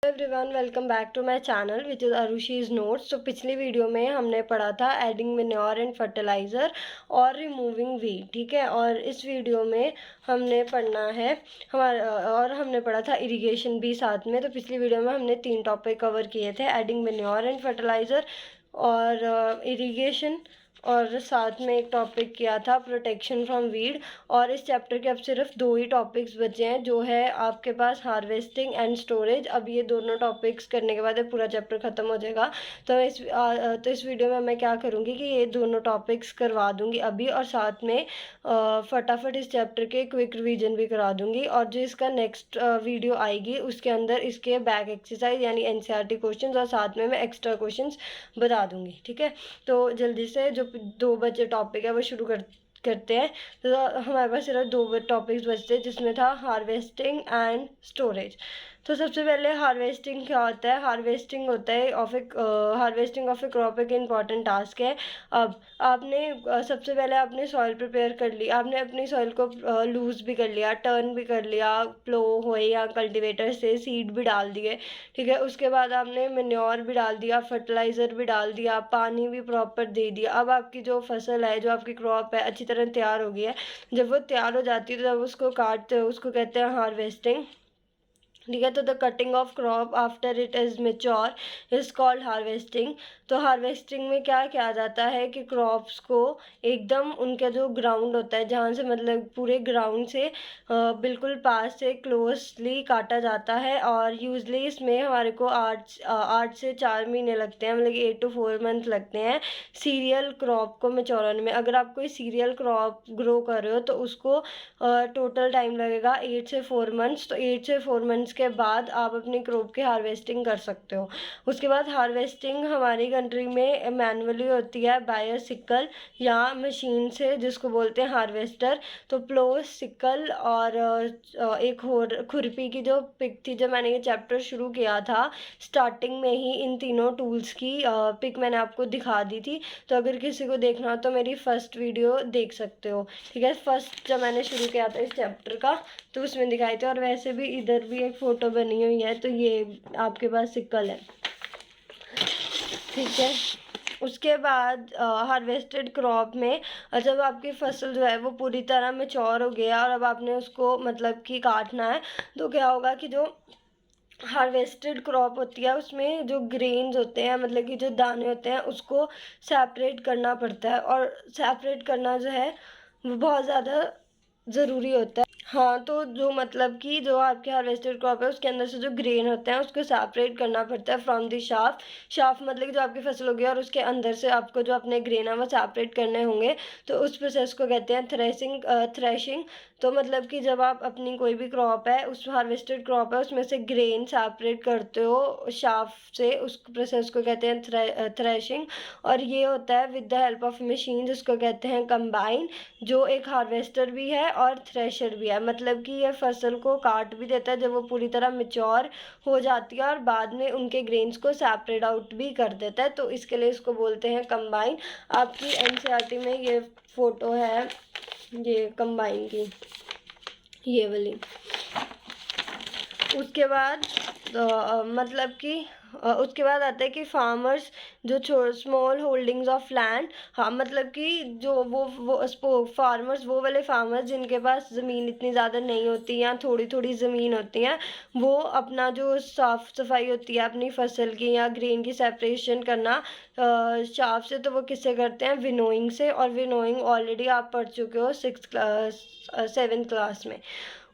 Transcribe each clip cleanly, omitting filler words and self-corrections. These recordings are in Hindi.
Everyone, welcome back to my channel which is Arushi's notes. तो पिछली वीडियो में हमने पढ़ा था एडिंग मैन्योर एंड फर्टिलाइज़र और रिमूविंग वीड, ठीक है। और इस वीडियो में हमने पढ़ना है हमने पढ़ा था इरिगेशन भी साथ में। तो पिछली वीडियो में हमने 3 टॉपिक कवर किए थे, एडिंग मैन्योर एंड फर्टिलाइज़र और इरिगेशन, और साथ में एक टॉपिक किया था प्रोटेक्शन फ्रॉम वीड। और इस चैप्टर के अब सिर्फ 2 ही टॉपिक्स बचे हैं, जो है आपके पास हार्वेस्टिंग एंड स्टोरेज। अब ये दोनों टॉपिक्स करने के बाद ये पूरा चैप्टर ख़त्म हो जाएगा। तो इस वीडियो में मैं क्या करूँगी कि ये दोनों टॉपिक्स करवा दूँगी अभी, और साथ में फटाफट इस चैप्टर के क्विक रिवीजन भी करा दूँगी। और जो इसका नेक्स्ट वीडियो आएगी उसके अंदर इसके बैक एक्सरसाइज यानी एनसीईआरटी क्वेश्चंस और साथ में मैं एक्स्ट्रा क्वेश्चंस बता दूँगी, ठीक है। तो जल्दी से जो 2 बचे टॉपिक है वो शुरू करते हैं। तो हमारे पास सिर्फ 2 टॉपिक्स बचते हैं, जिसमें था हार्वेस्टिंग एंड स्टोरेज। तो सबसे पहले हार्वेस्टिंग क्या होता है? हार्वेस्टिंग होता है हार्वेस्टिंग ऑफ ए क्रॉप एक इम्पॉर्टेंट टास्क है। अब आपने सबसे पहले आपने सॉइल प्रिपेयर कर ली, आपने अपनी सॉइल को लूज़ भी कर लिया, टर्न भी कर लिया, प्लो हुए या कल्टीवेटर से सीड भी डाल दिए, ठीक है। उसके बाद आपने मैन्योर भी डाल दिया, फर्टिलाइज़र भी डाल दिया, पानी भी प्रॉपर दे दिया। अब आपकी जो फसल है, जो आपकी क्रॉप है, अच्छी तरह तैयार हो गई है। जब वो तैयार हो जाती है तो जब उसको काटते हो उसको कहते हैं हार्वेस्टिंग, ठीक है। तो the cutting of crop after it is mature is called harvesting. तो हार्वेस्टिंग में क्या किया जाता है कि क्रॉप्स को एकदम उनका जो ग्राउंड होता है, जहाँ से मतलब पूरे ग्राउंड से बिल्कुल पास से क्लोजली काटा जाता है। और यूजली इसमें हमारे को 8 से 4 महीने लगते हैं, मतलब 8 to 4 मंथ लगते हैं सीरियल क्रॉप को मेच्योर होने में। अगर आप कोई सीरियल क्रॉप ग्रो कर रहे हो तो उसको टोटल टाइम लगेगा 8 से 4 मंथ्स। तो 8 से 4 मंथ्स के बाद आप अपनी क्रॉप की हार्वेस्टिंग कर सकते हो। उसके बाद हार्वेस्टिंग हमारी कंट्री में मैनुअली होती है बाय सिकल या मशीन से, जिसको बोलते हैं हार्वेस्टर। तो प्लो, सिकल और एक और खुरपी की जो पिक थी, जब मैंने ये चैप्टर शुरू किया था स्टार्टिंग में ही इन तीनों टूल्स की पिक मैंने आपको दिखा दी थी। तो अगर किसी को देखना हो तो मेरी फर्स्ट वीडियो देख सकते हो, ठीक है। फर्स्ट जब मैंने शुरू किया था इस चैप्टर का तो उसमें दिखाए थे। और वैसे भी इधर भी एक फ़ोटो बनी हुई है, तो ये आपके पास सिकल है, ठीक है। उसके बाद हार्वेस्टेड क्रॉप में जब आपकी फसल जो है वो पूरी तरह मैच्योर हो गया और अब आपने उसको मतलब कि काटना है, तो क्या होगा कि जो हार्वेस्टेड क्रॉप होती है उसमें जो ग्रेन्स होते हैं, मतलब कि जो दाने होते हैं, उसको सेपरेट करना पड़ता है। और सेपरेट करना जो है वो बहुत ज़्यादा ज़रूरी होता है। हाँ, तो जो मतलब कि जो आपके हार्वेस्टेड क्रॉप है उसके अंदर से जो ग्रेन होते हैं उसको सेपरेट करना पड़ता है फ्रॉम द शाफ्ट। शाफ्ट मतलब कि जो आपकी फसल होगी और उसके अंदर से आपको जो अपने ग्रेन है वो सेपरेट करने होंगे। तो उस प्रोसेस को कहते हैं थ्रेशिंग। तो मतलब कि जब आप अपनी कोई भी क्रॉप है, उस हार्वेस्टेड क्रॉप है, उसमें से ग्रेन सेपरेट करते हो शाफ्ट से, उस प्रोसेस को कहते हैं थ्रेशिंग। और ये होता है with the help of machine, जिसको कहते हैं कंबाइन, जो एक हार्वेस्टर भी है और थ्रेशर भी है। मतलब कि ये फसल को काट भी देता है जब वो पूरी तरह मैच्योर हो जाती है, और बाद में उनके ग्रेन्स को सेपरेट आउट भी कर देता है। तो इसके लिए इसको बोलते हैं कंबाइन। आपकी एनसीईआरटी में ये फ़ोटो है, ये कंबाइन की, ये वाली। उसके बाद मतलब कि उसके बाद आता है कि फार्मर्स जो स्मॉल होल्डिंग्स ऑफ लैंड, हाँ मतलब कि जो वो फार्मर्स, वो वाले फार्मर्स जिनके पास ज़मीन इतनी ज़्यादा नहीं होती या थोड़ी थोड़ी ज़मीन होती है, वो अपना जो साफ़ सफाई होती है अपनी फसल की या ग्रेन की सेपरेशन करना शाफ्ट से, तो वो किससे करते हैं? विनोइंग से। और विनोइंग ऑलरेडी आप पढ़ चुके हो 7th क्लास में।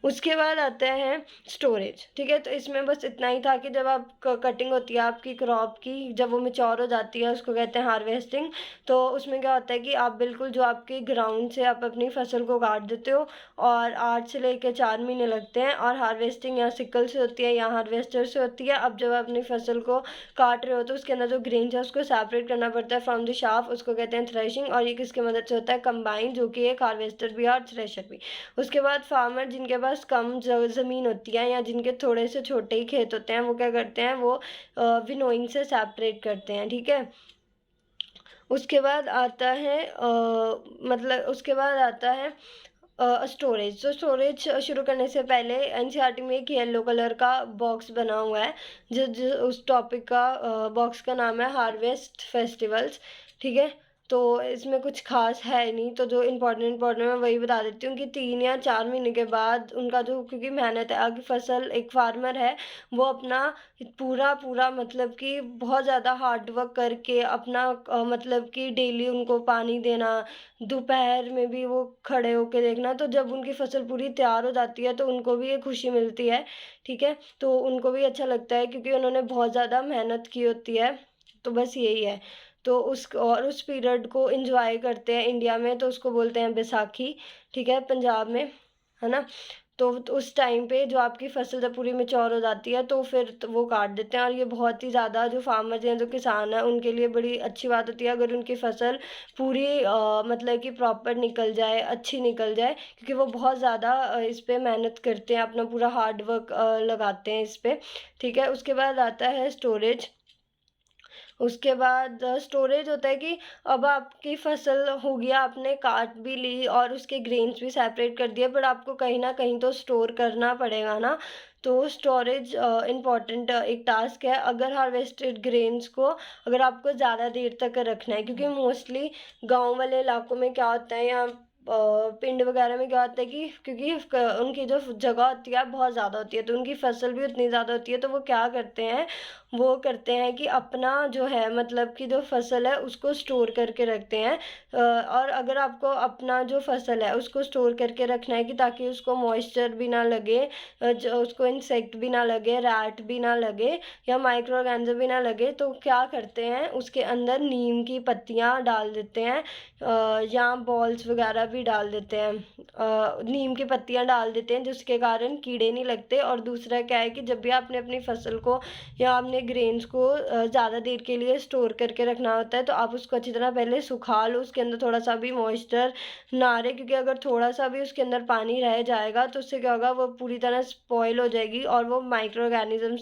उसके बाद आता है स्टोरेज, ठीक है। तो इसमें बस इतना ही था कि जब आप कटिंग होती है आपकी क्रॉप की, जब वो मैच्योर हो जाती है उसको कहते हैं हार्वेस्टिंग। तो उसमें क्या होता है कि आप बिल्कुल जो आपके ग्राउंड से आप अपनी फसल को काट देते हो, और 8 से लेकर 4 महीने लगते हैं। और हार्वेस्टिंग या सिकल से होती है या हार्वेस्टर से होती है। अब जब आप अपनी फसल को काट रहे हो तो उसके अंदर जो ग्रेन है उसको सेपरेट करना पड़ता है फ्रॉम द शाफ्ट, उसको कहते हैं थ्रेशिंग। और ये किसकी मदद से होता है? कंबाइन, जो कि एक हार्वेस्टर भी है और थ्रेशर भी। उसके बाद फार्मर जिनके पास कम ज़मीन होती है या जिनके थोड़े से छोटे ही खेत होते हैं, वो क्या करते हैं? वो विनोइंग से सेपरेट करते हैं, ठीक है। उसके बाद आता है स्टोरेज। तो स्टोरेज शुरू करने से पहले एनसीईआरटी में एक येलो कलर का बॉक्स बना हुआ है, जो उस टॉपिक का बॉक्स का नाम है हार्वेस्ट फेस्टिवल्स। ठीक है, तो इसमें कुछ खास है नहीं, तो जो इम्पोर्टेंट मैं वही बता देती हूँ कि 3 या 4 महीने के बाद उनका जो, क्योंकि मेहनत है, आगे फसल, एक फार्मर है वो अपना पूरा पूरा मतलब कि बहुत ज़्यादा हार्ड वर्क करके अपना मतलब कि डेली उनको पानी देना, दोपहर में भी वो खड़े होके देखना, तो जब उनकी फसल पूरी तैयार हो जाती है तो उनको भी एक खुशी मिलती है। ठीक है, तो उनको भी अच्छा लगता है क्योंकि उन्होंने बहुत ज़्यादा मेहनत की होती है। तो बस यही है। तो उस पीरियड को एंजॉय करते हैं इंडिया में, तो उसको बोलते हैं बैसाखी। ठीक है, पंजाब में, है ना। तो उस टाइम पे जो आपकी फसल जब पूरी मैच्योर हो जाती है तो फिर तो वो काट देते हैं, और ये बहुत ही ज़्यादा जो फार्मर्स हैं, जो किसान हैं, उनके लिए बड़ी अच्छी बात होती है अगर उनकी फसल पूरी मतलब कि प्रॉपर निकल जाए, अच्छी निकल जाए, क्योंकि वो बहुत ज़्यादा इस पे मेहनत करते हैं, अपना पूरा हार्ड वर्क लगाते हैं इस पे। ठीक है, उसके बाद आता है स्टोरेज। उसके बाद स्टोरेज होता है कि अब आपकी फसल हो गया, आपने काट भी ली और उसके ग्रेन्स भी सेपरेट कर दिए, बट आपको कहीं ना कहीं तो स्टोर करना पड़ेगा ना। तो स्टोरेज इम्पॉर्टेंट एक टास्क है, अगर हार्वेस्टेड ग्रेन्स को अगर आपको ज़्यादा देर तक रखना है, क्योंकि मोस्टली गांव वाले इलाकों में क्या होता है, या पिंड वगैरह में क्या होता है कि क्योंकि उनकी जो जगह होती है बहुत ज़्यादा होती है, तो उनकी फसल भी उतनी ज़्यादा होती है, तो वो क्या करते हैं, वो करते हैं कि अपना जो है मतलब कि जो फसल है उसको स्टोर करके रखते हैं। और अगर आपको अपना जो फसल है उसको स्टोर करके रखना है कि ताकि उसको मॉइस्चर भी ना लगे, उसको इंसेक्ट भी ना लगे, रैट भी ना लगे, या माइक्रो ऑर्गेनिज्म भी ना लगे, तो क्या करते हैं उसके अंदर नीम की पत्तियाँ डाल देते हैं, या बॉल्स वगैरह भी डाल देते हैं, नीम की पत्तियाँ डाल देते हैं जिसके कारण कीड़े नहीं लगते। और दूसरा क्या है कि जब भी आपने अपनी फसल को या आपने ग्रेन्स को ज़्यादा देर के लिए स्टोर करके रखना होता है, तो आप उसको अच्छी तरह पहले सुखा लो, उसके अंदर थोड़ा सा भी मॉइस्चर ना रहे, क्योंकि अगर थोड़ा सा भी उसके अंदर पानी रह जाएगा तो उससे क्या होगा, वो पूरी तरह स्पॉइल हो जाएगी और वो माइक्रो ऑर्गेनिज्म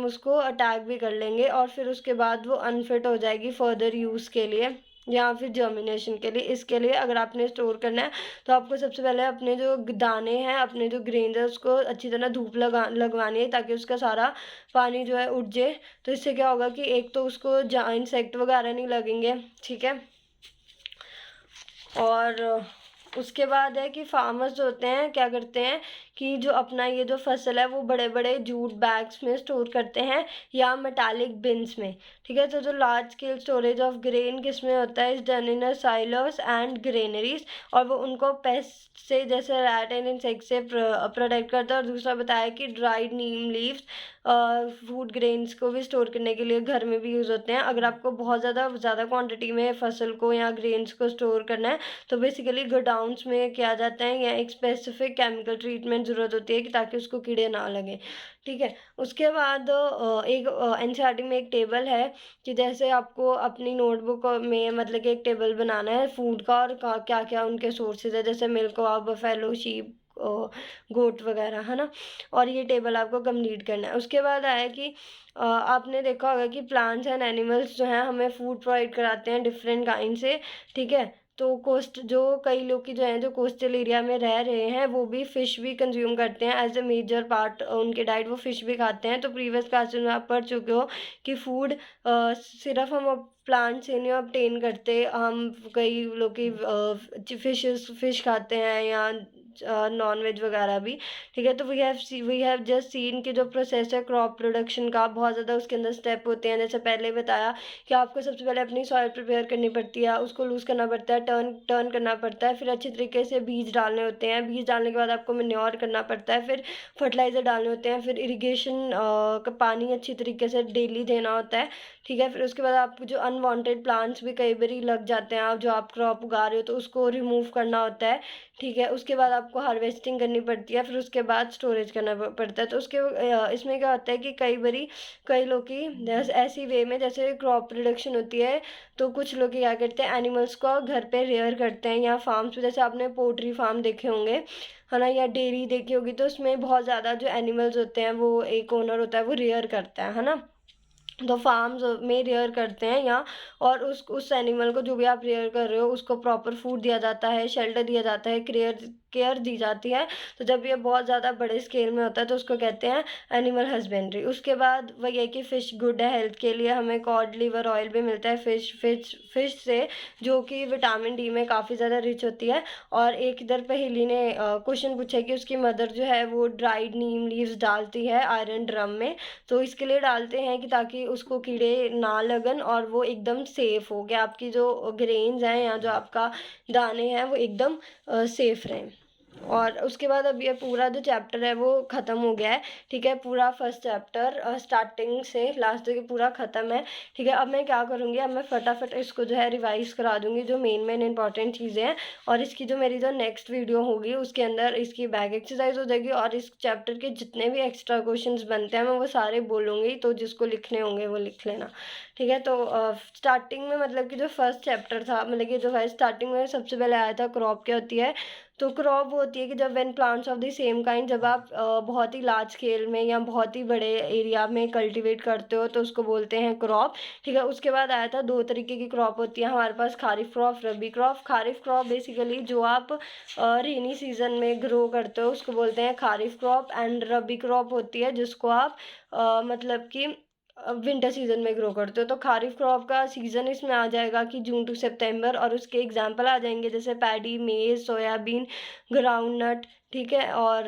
उसको अटैक भी कर लेंगे, और फिर उसके बाद वो अनफिट हो जाएगी फर्दर यूज़ के लिए या फिर जर्मिनेशन के लिए। इसके लिए अगर आपने स्टोर करना है तो आपको सबसे पहले अपने जो दाने हैं, अपने जो ग्रेन्स है, उसको अच्छी तरह धूप लगवानी है ताकि उसका सारा पानी जो है उठ जाए। तो इससे क्या होगा कि एक तो उसको इंसेक्ट वगैरह नहीं लगेंगे। ठीक है, और उसके बाद है कि फार्मर्स जो होते हैं क्या करते हैं कि जो अपना ये जो फसल है वो बड़े बड़े जूट बैग्स में स्टोर करते हैं या मेटालिक बिन्स में। ठीक है, तो जो large scale storage of grain किस में होता है, is done in silos and granaries, और वो उनको पेस्ट से जैसे रैट एंड इंसेक्ट से प्रोटेक्ट करता है। और दूसरा बताया कि ड्राइड नीम लीव्स फूड ग्रेन्स को भी स्टोर करने के लिए घर में भी यूज़ होते हैं। अगर आपको बहुत ज़्यादा क्वांटिटी में फसल को या ग्रेन्स को स्टोर करना है तो बेसिकली गोडाउन्स में किया जाता है, या एक स्पेसिफिक केमिकल ट्रीटमेंट ज़रूरत होती है कि ताकि उसको कीड़े ना लगे। ठीक है, उसके बाद एक एनसीईआरटी में एक टेबल है कि जैसे आपको अपनी नोटबुक में मतलब कि एक टेबल बनाना है फूड का, और क्या क्या उनके सोर्सेज है, जैसे मिल्क, बफेलो, शीप, गोट वगैरह, है ना। और ये टेबल आपको कंप्लीट करना है। उसके बाद आया कि आपने देखा होगा कि प्लांट्स एंड एनिमल्स जो हैं हमें फूड प्रोवाइड कराते हैं डिफरेंट काइंड से। ठीक है, तो जो कई लोग की जो हैं जो कोस्टल एरिया में रह रहे हैं वो भी फ़िश भी कंज्यूम करते हैं एज अ मेजर पार्ट उनके डाइट, वो फ़िश भी खाते हैं। तो प्रीवियस क्लासेस में आप पढ़ चुके हो कि फूड सिर्फ हम प्लांट से नहीं ऑब्टेन करते, हम कई लोग की फ़िश खाते हैं या नॉन वेज वगैरह भी। ठीक है, तो वी हैव जस्ट सीन कि जो प्रोसेस है क्रॉप प्रोडक्शन का, बहुत ज़्यादा उसके अंदर स्टेप होते हैं। जैसे पहले बताया कि आपको सबसे पहले अपनी सॉइल प्रिपेयर करनी पड़ती है, उसको लूज़ करना पड़ता है, टर्न करना पड़ता है, फिर अच्छी तरीके से बीज डालने होते हैं, बीज डालने के बाद आपको मैन्योर करना पड़ता है, फिर फर्टिलाइज़र डालने होते हैं, फिर इरिगेशन का पानी अच्छी तरीके से डेली देना होता है। ठीक है, फिर उसके बाद आपको जो अनवांटेड प्लांट्स भी कई बार लग जाते हैं, आप जो आप क्रॉप उगा रहे हो तो उसको रिमूव करना होता है। ठीक है, उसके बाद आपको हार्वेस्टिंग करनी पड़ती है, फिर उसके बाद स्टोरेज करना पड़ता है। तो इसमें क्या होता है कि कई लोग की ऐसी वे में जैसे क्रॉप प्रोडक्शन होती है, तो कुछ लोग क्या करते हैं एनिमल्स को घर पे रेयर करते हैं, या फार्म्स पे जैसे आपने पोल्ट्री फार्म देखे होंगे, है ना, या डेयरी देखी होगी, तो उसमें बहुत ज़्यादा जो एनिमल्स होते हैं वो एक ओनर होता है वो रेयर करता है ना। तो फार्म्स में रेयर करते हैं यहाँ, और उस एनिमल को, जो भी आप रेयर कर रहे हो, उसको प्रॉपर फूड दिया जाता है, शेल्टर दिया जाता है, केयर दी जाती है। तो जब ये बहुत ज़्यादा बड़े स्केल में होता है तो उसको कहते हैं एनिमल हस्बेंड्री। उसके बाद वही है कि फ़िश गुड है हेल्थ के लिए, हमें कॉड लिवर ऑयल भी मिलता है फ़िश से, जो कि विटामिन डी में काफ़ी ज़्यादा रिच होती है। और एक इधर पहेली ने क्वेश्चन पूछा कि उसकी मदर जो है वो ड्राइड नीम लीव्स डालती है आयरन ड्रम में। तो इसके लिए डालते हैं कि ताकि उसको कीड़े ना लगन और वो एकदम सेफ़ हो गया, आपकी जो ग्रेन्स हैं या जो आपका दाने हैं वो एकदम सेफ़ रहें। और उसके बाद अब ये पूरा जो चैप्टर है वो ख़त्म हो गया है, ठीक है। पूरा फर्स्ट चैप्टर स्टार्टिंग से लास्ट तक पूरा ख़त्म है, ठीक है। अब मैं क्या करूँगी, अब मैं फटाफट इसको जो है रिवाइज़ करा दूँगी, जो मेन इंपॉर्टेंट चीज़ें हैं। और इसकी जो मेरी जो नेक्स्ट वीडियो होगी उसके अंदर इसकी बैक एक्सरसाइज हो जाएगी, और इस चैप्टर के जितने भी एक्स्ट्रा क्वेश्चंस बनते हैं मैं वो सारे बोलूँगी, तो जिसको लिखने होंगे वो लिख लेना, ठीक है। तो स्टार्टिंग में मतलब कि जो फर्स्ट चैप्टर था, मतलब कि जो है स्टार्टिंग में सबसे पहले आया था क्रॉप क्या होती है। तो क्रॉप होती है कि जब when plants of the same kind, जब आप बहुत ही लार्ज स्केल में या बहुत ही बड़े एरिया में कल्टीवेट करते हो तो उसको बोलते हैं क्रॉप, ठीक है। उसके बाद आया था दो तरीके की क्रॉप होती है हमारे पास, खारिफ क्रॉप, रबी क्रॉप। खारिफ क्रॉप बेसिकली जो आप रेनी सीजन में ग्रो करते हो उसको बोलते हैं kharif crop, and rabi crop होती है जिसको आप मतलब कि विंटर सीजन में ग्रो करते हो। तो खारिफ क्रॉप का सीज़न इसमें आ जाएगा कि जून टू सितंबर, और उसके एग्जांपल आ जाएंगे जैसे पैडी, मेज, सोयाबीन, ग्राउंडनट, ठीक है। और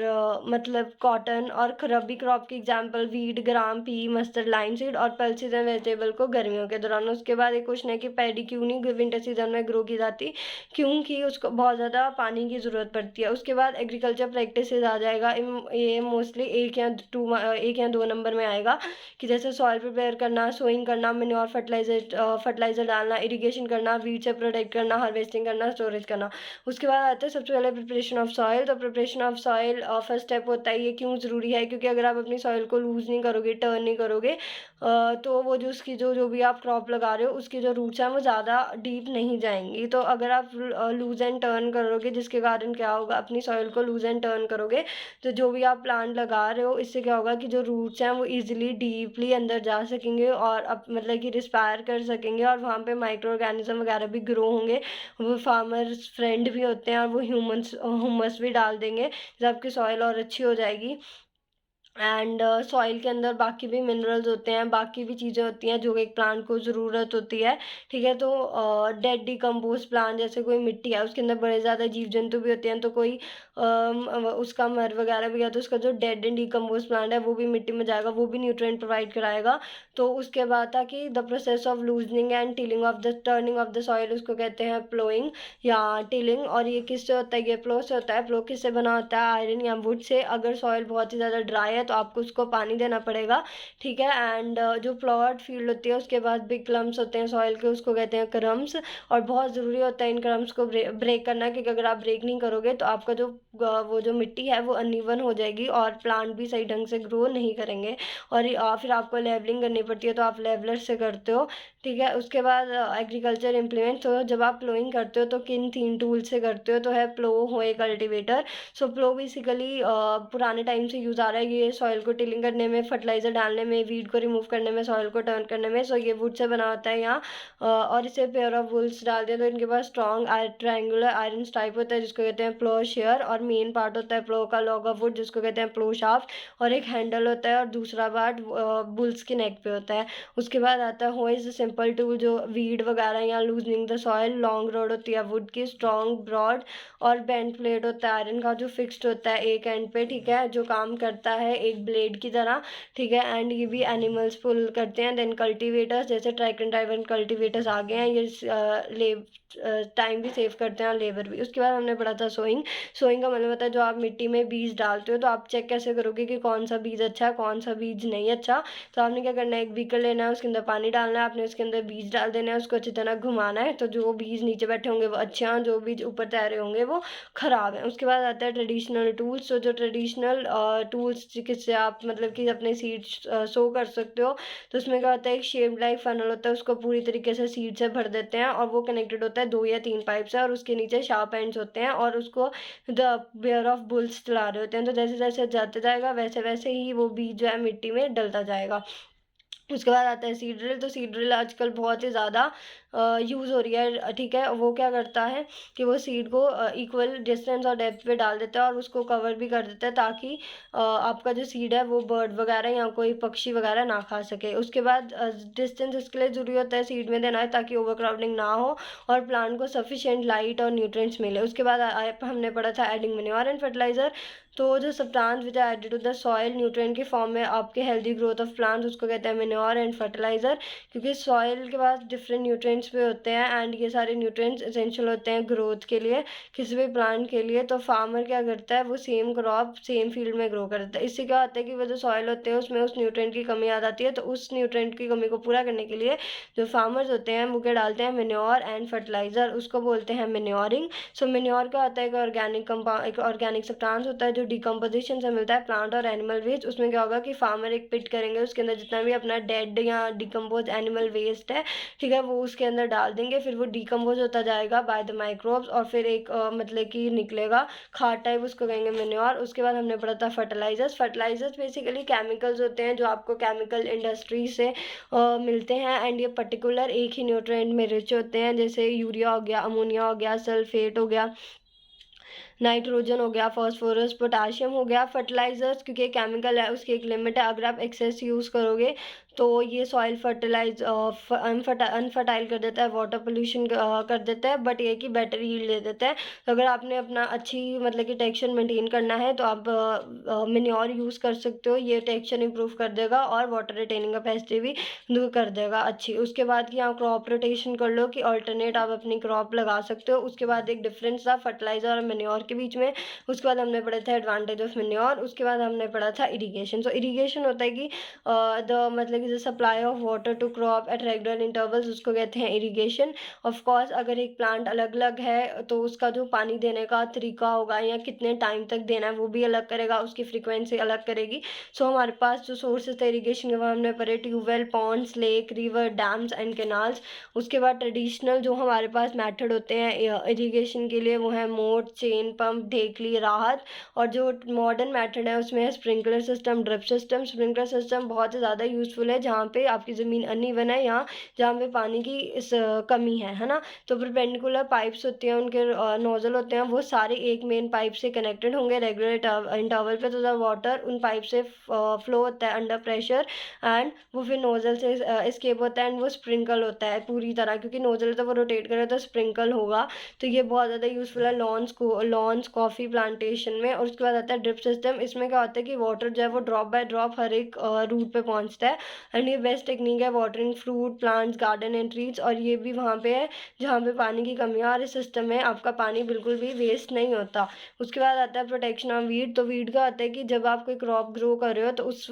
मतलब कॉटन। और रबी क्रॉप की एग्जांपल वीट, ग्राम, पी, मस्टर्ड, लाइन सीड, और पल्सेस एंड वेजिटेबल को गर्मियों के दौरान। उसके बाद एक क्वेश्चन है कि पैडी क्यों नहीं विंटर सीजन में ग्रो की जाती, क्योंकि उसको बहुत ज़्यादा पानी की ज़रूरत पड़ती है। उसके बाद एग्रीकल्चर प्रैक्टिसेस आ जाएगा, ये मोस्टली एक या दो नंबर में आएगा, कि जैसे सॉइल प्रिपेयर करना, सोइंग करना, मैन्योर फर्टिलाइजर डालना, इरिगेशन करना, वीड से प्रोटेक्ट करना, हार्वेस्टिंग करना, स्टोरेज करना। उसके बाद आता है सबसे पहले प्रिपरेशन ऑफ सॉइल। तो preparation of soil first step होता है, ये क्यों ज़रूरी है, क्योंकि अगर आप अपनी सॉइल को लूज़ नहीं करोगे, टर्न नहीं करोगे, तो वो जो उसकी जो भी आप क्रॉप लगा रहे हो उसकी जो रूट्स हैं वो ज़्यादा डीप नहीं जाएंगी। तो अगर आप लूज़ एंड टर्न करोगे, जिसके कारण क्या होगा, अपनी सॉइल को लूज़ एंड टर्न करोगे, तो जो भी आप प्लांट लगा रहे हो इससे क्या होगा कि जो रूट्स हैं वो ईजिली डीपली अंदर जा सकेंगे, और अब मतलब कि रिस्पायर कर सकेंगे, और वहाँ पे माइक्रो ऑर्गेनिज्म वगैरह भी ग्रो होंगे। वो फार्मर्स फ्रेंड भी होते हैं, और वो ह्यूमस भी डाल देंगे, जब आपकी सॉइल और अच्छी हो जाएगी। एंड सॉइल के अंदर बाकी भी मिनरल्स होते हैं, बाकी भी चीज़ें होती हैं जो एक प्लांट को ज़रूरत होती है, ठीक है। तो डेड डिकम्पोज प्लांट, जैसे कोई मिट्टी है उसके अंदर बड़े ज़्यादा जीव जंतु भी होते हैं, तो कोई उसका मर वगैरह भी गया तो उसका जो डेड एंड डिकम्पोज प्लांट है वो भी मिट्टी में जाएगा, वो भी न्यूट्रिएंट प्रोवाइड कराएगा। तो उसके बाद था कि the process of loosening and tilling of the turning of the soil, उसको कहते हैं प्लोइंग या टिलिंग। और ये किससे होता है, ये प्लो से होता है। प्लो किससे बना होता है, आयरन या वुड से। अगर सॉइल बहुत ही ज़्यादा ड्राई है तो आपको उसको पानी देना पड़ेगा, ठीक है। एंड जो प्लॉट फील्ड होती है उसके बाद बिग क्लम्स होते हैं सॉइल के, उसको कहते हैं क्रम्स। और बहुत ज़रूरी होता है इन क्रम्स को ब्रेक करना, क्योंकि अगर आप ब्रेक नहीं करोगे तो आपका जो वो जो मिट्टी है वो अनइवन हो जाएगी और प्लांट भी सही ढंग से ग्रो नहीं करेंगे। और फिर आपको लेवलिंग करनी पड़ती है, तो आप लेवलर से करते हो, ठीक है। उसके बाद एग्रीकल्चर इम्प्लीमेंट, तो जब आप प्लोइंग करते हो तो किन 3 टूल से करते हो, तो है प्लो, होए, कल्टीवेटर। सो प्लो बेसिकली पुराने टाइम से यूज़ आ रहा है, ये सॉइल को टिलिंग करने में, फर्टिलाइजर डालने में, वीड को रिमूव करने में, सॉइल को टर्न करने में। सो ये वुड से बना होता है यहाँ, और इसे पेयर ऑफ वुल्स डाल दें तो इनके पास स्ट्रॉन्ग ट्रायंगुलर आयरन टाइप होता है जिसको कहते हैं प्लो शेयर। और मेन पार्ट होता है प्लो का लॉग ऑफ वुड जिसको कहते हैं प्लो शाफ्ट, और एक हैंडल होता है, और दूसरा पार्ट बुल्स के नेक पे होता है। उसके बाद आता है हो इज सिंपल टूल, जो वीड वगैरह या loosening the soil. Long road होती है वुड की, स्ट्रॉन्ग ब्रॉड, और बेंड प्लेट होता है आयरन का जो फिक्स्ड होता है एक एंड पे, ठीक है, जो काम करता है एक ब्लेड की तरह, ठीक है। एंड ये भी एनिमल्स पुल करते हैं। देन कल्टीवेटर्स, जैसे ट्रैक एंड ड्राइव कल्टीवेटर्स आ गए हैं, ये टाइम भी सेव करते हैं और लेबर भी। उसके बाद हमने पढ़ा था सोइंग। सोइंग का मतलब होता है जो आप मिट्टी में बीज डालते हो तो आप चेक कैसे करोगे कि कौन सा बीज अच्छा है, कौन सा बीज नहीं अच्छा। तो आपने क्या करना है, एक बीकर लेना है, उसके अंदर पानी डालना है, आपने उसके अंदर बीज डाल देना है, उसको अच्छी तरह घुमाना है। तो जो बीज नीचे बैठे होंगे वो अच्छे हैं, जो बीज ऊपर तैरे होंगे वो खराब है। उसके बाद आता है ट्रेडिशनल टूल्स। तो जो ट्रेडिशनल टूल्स जिससे आप मतलब कि अपने सीड्स सो कर सकते हो, तो उसमें क्या होता है, एक शेप लाइक फनल होता है, उसको पूरी तरीके से सीड से भर देते हैं, और वो कनेक्टेड होता है 2 या 3 पाइप से, और उसके नीचे शार्प एंड्स होते हैं, और उसको द पेयर ऑफ बुल्स चला रहे होते हैं। तो जैसे जैसे जाते जाएगा वैसे वैसे ही वो बीज जो है मिट्टी में डलता जाएगा। उसके बाद आता है सीड ड्रिल। तो सीड ड्रिल आजकल बहुत ही ज़्यादा यूज़ हो रही है, ठीक है। वो क्या करता है कि वो सीड को इक्वल डिस्टेंस और डेप्थ पे डाल देता है और उसको कवर भी कर देता है, ताकि आपका जो सीड है वो बर्ड वगैरह या कोई पक्षी वगैरह ना खा सके। उसके बाद डिस्टेंस इसके लिए ज़रूरी होता है सीड में देना है, ताकि ओवरक्राउडिंग ना हो और प्लांट को सफिशिएंट लाइट और न्यूट्रिएंट्स मिले। उसके बाद हमने पढ़ा था एडिंग मैन्योर एंड फर्टिलाइज़र। तो जो substance which are added to the soil nutrient की फॉर्म में आपके हेल्दी ग्रोथ ऑफ प्लांट्स, उसको कहते हैं मैन्योर एंड फर्टिलाइज़र। क्योंकि सॉइल के पास डिफरेंट न्यूट्रिएंट्स भी होते हैं एंड ये सारे न्यूट्रिएंट्स एसेंशियल होते हैं ग्रोथ के लिए, किसी भी प्लांट के लिए। तो फार्मर क्या करता है, वो सेम क्रॉप सेम फील्ड में ग्रो करता है। इससे क्या होता है कि वो जो सॉइल होते हैं उसमें उस न्यूट्रिएंट की कमी आ जाती है। तो उस न्यूट्रिएंट की कमी को पूरा करने के लिए जो फार्मर्स होते हैं वो क्या डालते हैं, मैन्योर एंड फर्टिलाइज़र, उसको बोलते हैं मैन्योरिंग। सो मैन्योर का होता है एक ऑर्गेनिक सब्सटेंस होता है जो डिकम्पोजिशन से मिलता है प्लांट और एनिमल वेस्ट। उसमें क्या होगा कि फार्मर एक पिट करेंगे, उसके अंदर जितना भी अपना डेड या डिकम्पोज एनिमल वेस्ट है, ठीक है, वो उसके अंदर डाल देंगे। फिर वो डिकम्पोज होता जाएगा बाय द माइक्रोब्स और फिर एक मतलब कि निकलेगा खाद टाइप, उसको कहेंगे मैन्योर। उसके बाद हमने पढ़ा था फर्टिलाइजर्स। फर्टिलाइजर्स बेसिकली केमिकल्स होते हैं जो आपको केमिकल इंडस्ट्री से मिलते हैं एंड ये पर्टिकुलर एक ही न्यूट्रिएंट में रिच होते हैं, जैसे यूरिया हो गया, अमोनिया हो गया, सल्फेट हो गया, नाइट्रोजन हो गया, फॉस्फोरस, पोटाशियम हो गया। फर्टिलाइजर्स क्योंकि केमिकल है उसकी एक लिमिट है, अगर आप एक्सेस यूज़ करोगे तो ये सॉइल अनफर्टाइल कर देता है, वाटर पोल्यूशन कर देता है, बट ये कि बेटर यील्ड दे देता है। तो अगर आपने अपना अच्छी मतलब कि टेक्सचर मेंटेन करना है तो आप मैन्योर यूज़ कर सकते हो, ये टेक्सचर इंप्रूव कर देगा और वाटर रिटेनिंग कैपेसिटी भी दूर कर देगा अच्छी। उसके बाद कि आप क्रॉप रोटेशन कर लो कि ऑल्टरनेट आप अपनी क्रॉप लगा सकते हो। उसके बाद एक डिफरेंस था फर्टिलाइजर और मैन्योर के बीच में। उसके बाद हमने पढ़ा था एडवांटेज ऑफ मैन्योर। उसके बाद हमने पढ़ा था इरीगेशन। सो इरीगेशन होता है कि द मतलब कि the supply of water to crop at regular intervals, उसको कहते हैं इरीगेशन। ऑफ कोर्स अगर एक प्लांट अलग अलग है तो उसका जो पानी देने का तरीका होगा या कितने टाइम तक देना है वो भी अलग करेगा, उसकी फ्रीक्वेंसी अलग करेगी। सो हमारे पास जो सोर्सेज थे इरीगेशन के, वो हमने पढ़े tubewell, ponds, lake, river, dams and canals. उसके बाद ट्रेडिशनल जो हमारे पास मेथड होते हैं इरीगेशन के लिए वो है मोट, चेन पम्प, ढेकली, राहत। और जो मॉडर्न मेथड है उसमें है sprinkler system, drip system. Sprinkler system बहुत ही ज़्यादा यूज़फुल है जहाँ पे आपकी ज़मीन अनइवन है, यहाँ जहाँ पे पानी की कमी है ना। तो परपेंडिकुलर पाइप्स होती हैं, उनके नोजल होते हैं, वो सारे एक मेन पाइप से कनेक्टेड होंगे रेगुलर इंटरवल पे। तो जब वाटर उन पाइप से फ्लो होता है अंडर प्रेशर एंड वो फिर नोजल से एस्केप होता है एंड वो स्प्रिंकल होता है पूरी तरह, क्योंकि नोजल तो वो रोटेट करे तो स्प्रिंकल होगा। तो ये बहुत ज़्यादा यूज़फुल है लॉन्स कॉफ़ी प्लांटेशन में। और उसके बाद आता है ड्रिप सिस्टम। इसमें क्या होता है कि वाटर जो है वो ड्रॉप बाय ड्रॉप हर एक रूट पे पहुंचता है एंड ये बेस्ट टेक्निक है watering fruit plants, garden and trees. और ये भी वहाँ पे है जहाँ पे पानी की कमी है और इस सिस्टम में आपका पानी बिल्कुल भी वेस्ट नहीं होता। उसके बाद आता है प्रोटेक्शन ऑफ वीड। तो वीड का होता है कि जब आप कोई क्रॉप ग्रो कर रहे हो तो उस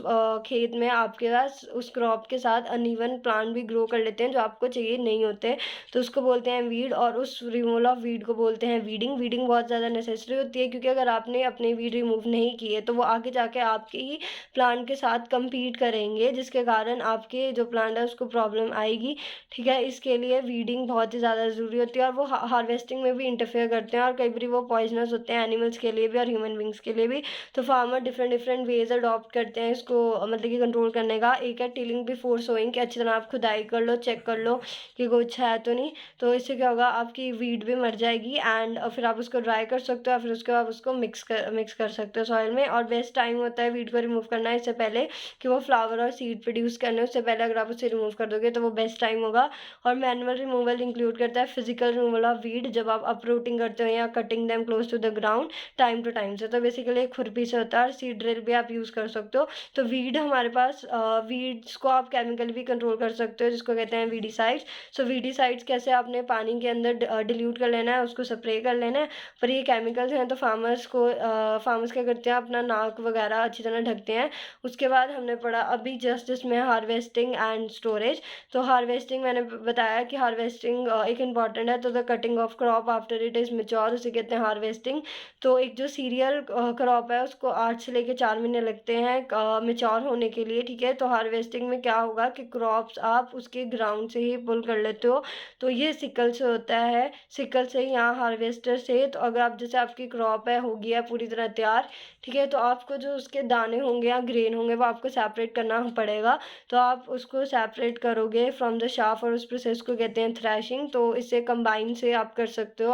खेत में आपके पास उस क्रॉप के साथ अनइवन प्लांट भी ग्रो कर लेते हैं जो आपको चाहिए नहीं होते, तो उसको बोलते हैं वीड। और उस रिमूवल ऑफ वीड को बोलते हैं वीडिंग। वीडिंग बहुत ज़्यादा नेसेसरी होती है क्योंकि अगर आपने अपने वीड रिमूव नहीं किए तो वो आगे जाके आपके ही प्लांट के साथ कम्पीट करेंगे, जिसके कारण आपके जो प्लांट है उसको प्रॉब्लम आएगी, ठीक है। इसके लिए वीडिंग बहुत ही ज़्यादा ज़रूरी होती है और वो हार्वेस्टिंग में भी इंटरफेयर करते हैं और कई बार वो पॉइजनस होते हैं एनिमल्स के लिए भी और ह्यूमन बींग्स के लिए भी। तो फार्मर डिफरेंट वेज अडॉप्ट करते हैं इसको मतलब कि कंट्रोल करने का। एक है टिलिंग बिफोर सोइंग, कि अच्छी तरह आप खुदाई कर लो, चेक कर लो कि कुछ है तो नहीं। तो इससे क्या होगा, आपकी वीड भी मर जाएगी एंड फिर आप उसको ड्राई कर सकते हो, फिर उसके बाद उसको मिक्स कर सकते हो सॉइल में। और बेस्ट टाइम होता है वीड को रिमूव करना इससे पहले कि वो फ्लावर और सीड प्रोड्यूस करने, उससे पहले अगर आप उसे रिमूव कर दोगे तो वो बेस्ट टाइम होगा। और मैनुअल रिमूवल इंक्लूड करता है फिजिकल रिमूवल ऑफ वीड, जब आप अपरूटिंग करते हो या cutting them close to the ground time to time से। तो बेसिकली एक खुरपी से होता है और सीड ड्रिल भी आप यूज़ कर सकते हो। तो वीड हमारे पास वीड्स को आप केमिकल भी कंट्रोल कर सकते हो जिसको कहते हैं वीडीसाइड्स। सो वीडीसाइड्स कैसे आपने पानी के अंदर डिल्यूट कर लेना है, उसको स्प्रे कर लेना है। पर ये केमिकल्स हैं तो फार्मर्स क्या करते हैं, अपना नाक वगैरह अच्छी तरह ढकते हैं। उसके बाद हमने पढ़ा अभी जस्ट इसमें हार्वेस्टिंग एंड स्टोरेज। तो हार्वेस्टिंग मैंने बताया कि हार्वेस्टिंग एक इम्पॉर्टेंट है। तो the cutting of crop after it is mature, उसे कहते हैं हार्वेस्टिंग। तो एक जो सीरियल क्रॉप है उसको 8 से लेकर 4 महीने लगते हैं मेच्योर होने के लिए, ठीक है। तो हार्वेस्टिंग में क्या होगा कि क्रॉप्स आप उसके ग्राउंड से ही पुल कर लेते हो। तो ये सिकल से होता है, सिकल से यहाँ हार्वेस्टर से। तो अगर आप जैसे आपकी क्रॉप है, होगी है पूरी तरह तैयार, ठीक है, तो आपको जो उसके दाने होंगे या ग्रेन होंगे वो आपको सेपरेट करना पड़ेगा। तो आप उसको सेपरेट करोगे फ्रॉम द शाफ, और उस प्रोसेस को कहते हैं थ्रैशिंग। तो इसे कंबाइन से आप कर सकते हो,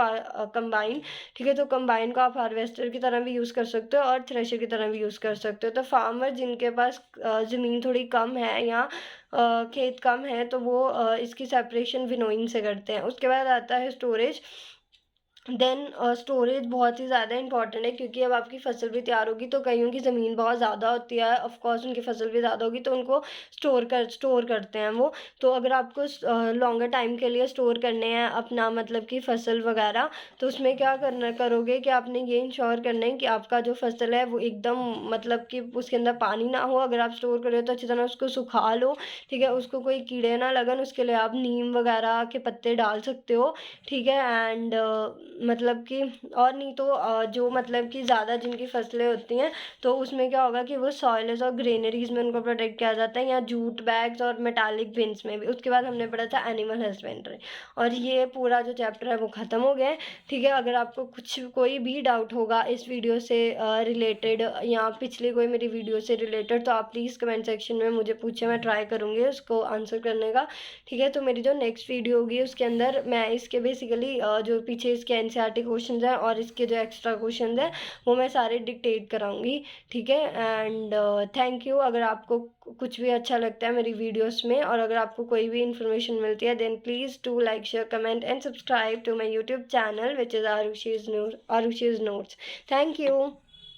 कंबाइन, ठीक है। तो कंबाइन को आप हार्वेस्टर की तरह भी यूज़ कर सकते हो और थ्रेशर की तरह भी यूज़ कर सकते हो। तो फार्मर जिनके पास ज़मीन थोड़ी कम है या खेत कम है, तो वो इसकी सेपरेशन विनोइंग से करते हैं। उसके बाद आता है स्टोरेज। देन स्टोरेज बहुत ही ज़्यादा इंपॉर्टेंट है, क्योंकि अब आपकी फसल भी तैयार होगी, तो कईयों की ज़मीन बहुत ज़्यादा होती है, ऑफ कोर्स उनकी फसल भी ज़्यादा होगी, तो उनको स्टोर करते हैं वो। तो अगर आपको लॉन्गर टाइम के लिए स्टोर करने हैं अपना मतलब कि फसल वगैरह, तो उसमें क्या करना करोगे कि आपने ये इंश्योर करना है कि आपका जो फसल है वो एकदम मतलब कि उसके अंदर पानी ना हो। अगर आप स्टोर कर रहे हो तो अच्छी तरह उसको सुखा लो, ठीक है, उसको कोई कीड़े ना लगन, उसके लिए आप नीम वगैरह के पत्ते डाल सकते हो, ठीक है। एंड मतलब कि और नहीं तो जो मतलब कि ज़्यादा जिनकी फसलें होती हैं, तो उसमें क्या होगा कि वो सॉइलेज और ग्रेनरीज में उनको प्रोटेक्ट किया जाता है, या जूट बैग्स और मेटालिक बिन्स में भी। उसके बाद हमने पढ़ा था एनिमल हस्बेंड्री, और ये पूरा जो चैप्टर है वो ख़त्म हो गया है, ठीक है। अगर आपको कोई भी डाउट होगा इस वीडियो से रिलेटेड या पिछली कोई मेरी वीडियो से रिलेटेड, तो आप प्लीज़ कमेंट सेक्शन में मुझे पूछें, मैं ट्राई करूँगी उसको आंसर करने का, ठीक है। तो मेरी जो नेक्स्ट वीडियो होगी उसके अंदर मैं इसके बेसिकली जो पीछे इसके एनसीईआरटी क्वेश्चंस हैं और इसके जो एक्स्ट्रा क्वेश्चंस हैं वो मैं सारे डिक्टेट कराऊंगी, ठीक है। And thank you. अगर आपको कुछ भी अच्छा लगता है मेरी वीडियोस में, और अगर आपको कोई भी इन्फॉर्मेशन मिलती है, then please do like, share, comment and subscribe to my YouTube channel which is Arushi's notes. Thank you.